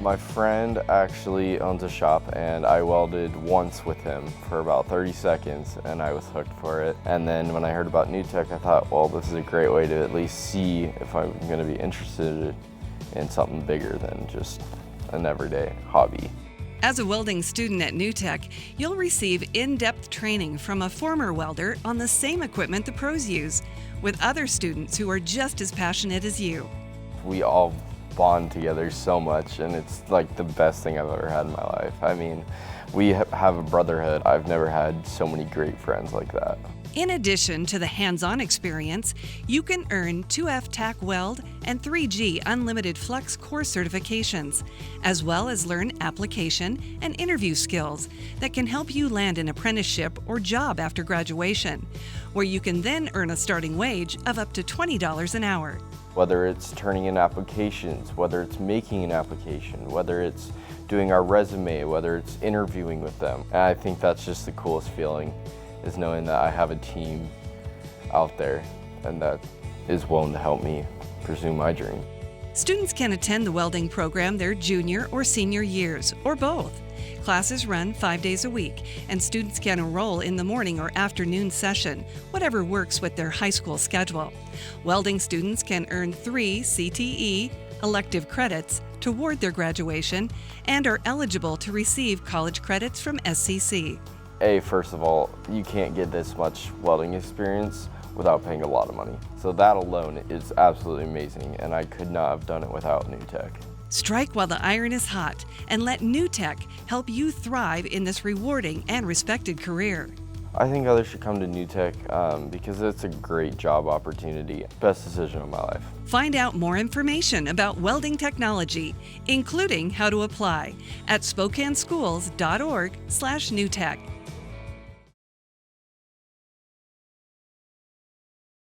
My friend actually owns a shop and I welded once with him for about 30 seconds and I was hooked for it. And then when I heard about NEWTech, I thought, well, this is a great way to at least see if I'm going to be interested in something bigger than just an everyday hobby. As a welding student at NEWTech, you'll receive in-depth training from a former welder on the same equipment the pros use, with other students who are just as passionate as you. We all bond together so much, and it's like the best thing I've ever had in my life. I mean, we have a brotherhood. I've never had so many great friends like that. In addition to the hands-on experience, you can earn 2F Tack Weld and 3G Unlimited Flux Core Certifications, as well as learn application and interview skills that can help you land an apprenticeship or job after graduation, where you can then earn a starting wage of up to $20 an hour. Whether it's turning in applications, whether it's making an application, whether it's doing our resume, whether it's interviewing with them. And I think that's just the coolest feeling, is knowing that I have a team out there and that is willing to help me pursue my dream. Students can attend the welding program their junior or senior years, or both. Classes run 5 days a week, and students can enroll in the morning or afternoon session, whatever works with their high school schedule. Welding students can earn 3 CTE elective credits toward their graduation and are eligible to receive college credits from SCC. First of all, you can't get this much welding experience without paying a lot of money. So that alone is absolutely amazing, and I could not have done it without NEWTech. Strike while the iron is hot and let NEWTech help you thrive in this rewarding and respected career. I think others should come to NEWTech because it's a great job opportunity. Best decision of my life. Find out more information about welding technology, including how to apply, at SpokaneSchools.org/NEWTech.